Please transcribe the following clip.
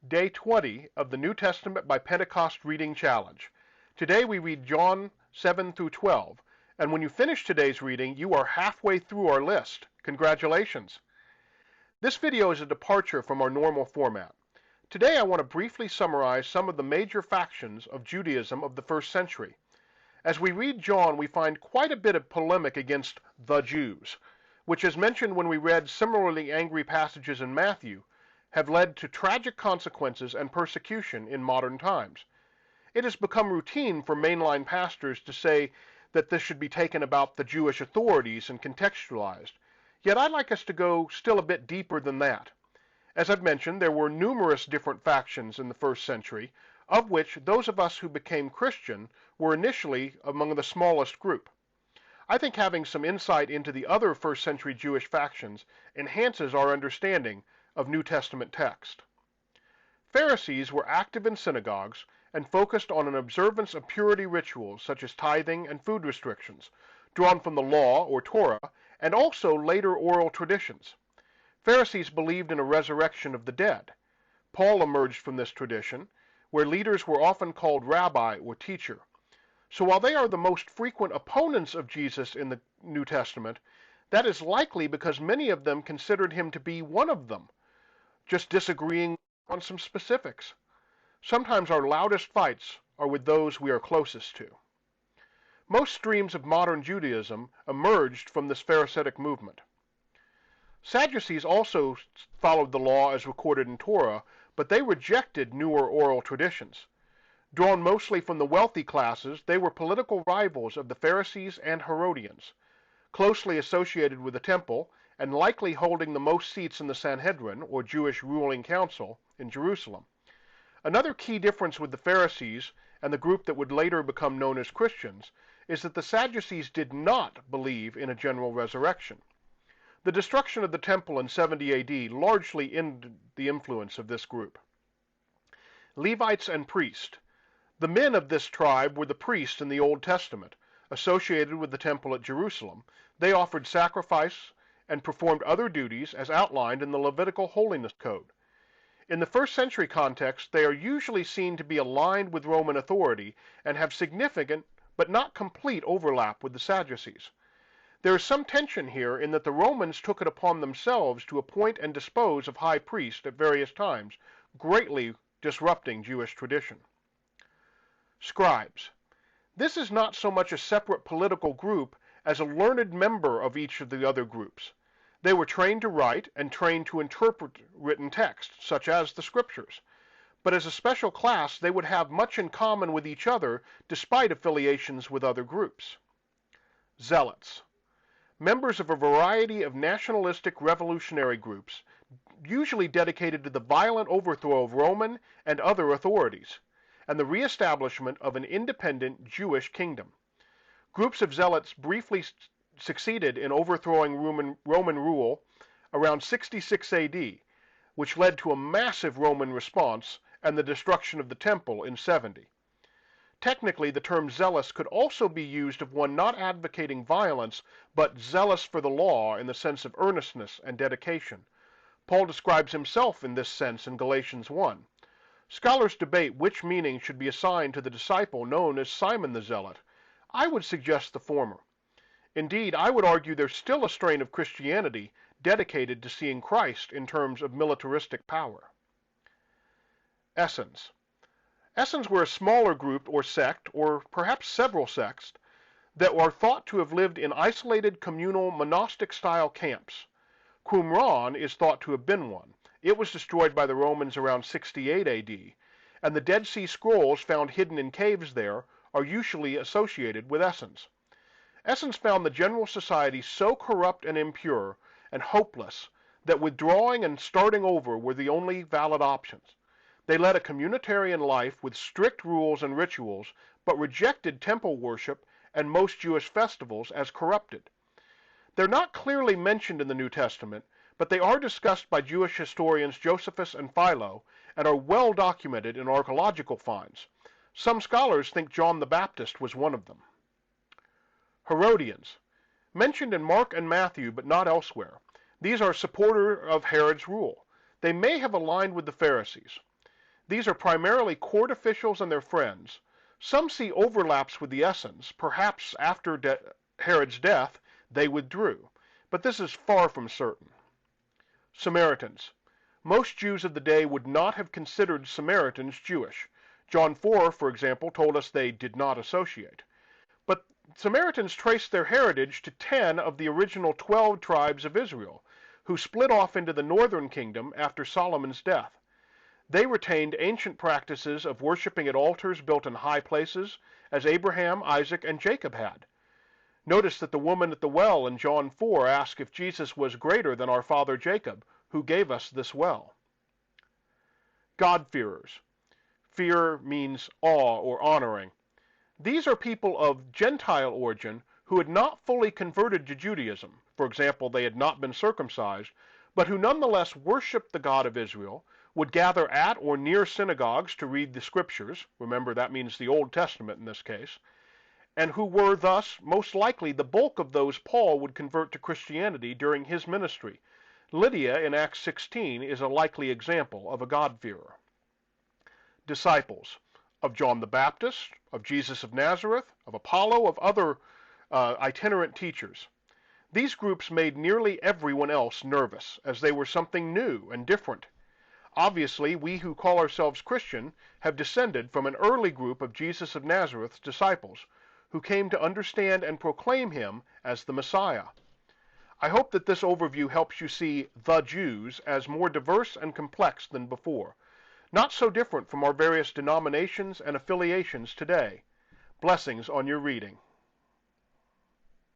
Day 20 of the New Testament by Pentecost Reading Challenge. Today we read John 7 through 12, and when you finish today's reading, you are halfway through our list. Congratulations! This video is a departure from our normal format. Today I want to briefly summarize some of the major factions of Judaism of the first century. As we read John, we find quite a bit of polemic against the Jews, which, as mentioned when we read similarly angry passages in Matthew, have led to tragic consequences and persecution in modern times. It has become routine for mainline pastors to say that this should be taken about the Jewish authorities and contextualized, yet I'd like us to go still a bit deeper than that. As I've mentioned, there were numerous different factions in the first century, of which those of us who became Christian were initially among the smallest group. I think having some insight into the other first century Jewish factions enhances our understanding of New Testament text. Pharisees were active in synagogues and focused on an observance of purity rituals such as tithing and food restrictions, drawn from the law or Torah, and also later oral traditions. Pharisees believed in a resurrection of the dead. Paul emerged from this tradition, where leaders were often called Rabbi or teacher. So while they are the most frequent opponents of Jesus in the New Testament, that is likely because many of them considered him to be one of them, just disagreeing on some specifics. Sometimes our loudest fights are with those we are closest to. Most streams of modern Judaism emerged from this Pharisaic movement. Sadducees also followed the law as recorded in Torah, but they rejected newer oral traditions. Drawn mostly from the wealthy classes, they were political rivals of the Pharisees and Herodians, closely associated with the temple, and likely holding the most seats in the Sanhedrin, or Jewish ruling council, in Jerusalem. Another key difference with the Pharisees, and the group that would later become known as Christians, is that the Sadducees did not believe in a general resurrection. The destruction of the temple in 70 AD largely ended the influence of this group. Levites and priests. The men of this tribe were the priests in the Old Testament, associated with the temple at Jerusalem. They offered sacrifice and performed other duties as outlined in the Levitical Holiness Code. In the first century context, they are usually seen to be aligned with Roman authority and have significant but not complete overlap with the Sadducees. There is some tension here in that the Romans took it upon themselves to appoint and dispose of high priests at various times, greatly disrupting Jewish tradition. Scribes. This is not so much a separate political group as a learned member of each of the other groups. They were trained to write and trained to interpret written texts, such as the Scriptures. But as a special class, they would have much in common with each other, despite affiliations with other groups. Zealots. Members of a variety of nationalistic revolutionary groups, usually dedicated to the violent overthrow of Roman and other authorities, and the reestablishment of an independent Jewish kingdom. Groups of zealots briefly succeeded in overthrowing Roman rule around 66 AD, which led to a massive Roman response and the destruction of the temple in 70. Technically, the term zealous could also be used of one not advocating violence, but zealous for the law in the sense of earnestness and dedication. Paul describes himself in this sense in Galatians 1. Scholars debate which meaning should be assigned to the disciple known as Simon the Zealot. I would suggest the former. Indeed, I would argue there's still a strain of Christianity dedicated to seeing Christ in terms of militaristic power. Essenes. Essenes were a smaller group or sect, or perhaps several sects, that are thought to have lived in isolated communal monastic-style camps. Qumran is thought to have been one. It was destroyed by the Romans around 68 AD, and the Dead Sea Scrolls found hidden in caves there are usually associated with Essenes. Essenes found the general society so corrupt and impure and hopeless that withdrawing and starting over were the only valid options. They led a communitarian life with strict rules and rituals, but rejected temple worship and most Jewish festivals as corrupted. They're not clearly mentioned in the New Testament, but they are discussed by Jewish historians Josephus and Philo and are well documented in archaeological finds. Some scholars think John the Baptist was one of them. Herodians. Mentioned in Mark and Matthew, but not elsewhere. These are supporters of Herod's rule. They may have aligned with the Pharisees. These are primarily court officials and their friends. Some see overlaps with the Essenes. Perhaps after Herod's death they withdrew, but this is far from certain. Samaritans. Most Jews of the day would not have considered Samaritans Jewish. John 4, for example, told us they did not associate. But Samaritans trace their heritage to 10 of the original 12 tribes of Israel, who split off into the northern kingdom after Solomon's death. They retained ancient practices of worshiping at altars built in high places, as Abraham, Isaac, and Jacob had. Notice that the woman at the well in John 4 asked if Jesus was greater than our father Jacob, who gave us this well. God-fearers. Fear means awe or honoring. These are people of Gentile origin who had not fully converted to Judaism. For example, they had not been circumcised, but who nonetheless worshiped the God of Israel, would gather at or near synagogues to read the scriptures. Remember, that means the Old Testament in this case. And who were thus most likely the bulk of those Paul would convert to Christianity during his ministry. Lydia in Acts 16 is a likely example of a God-fearer. Disciples of John the Baptist, of Jesus of Nazareth, of Apollo, of other itinerant teachers. These groups made nearly everyone else nervous, as they were something new and different. Obviously, we who call ourselves Christian have descended from an early group of Jesus of Nazareth's disciples, who came to understand and proclaim him as the Messiah. I hope that this overview helps you see the Jews as more diverse and complex than before, not so different from our various denominations and affiliations today. Blessings on your reading.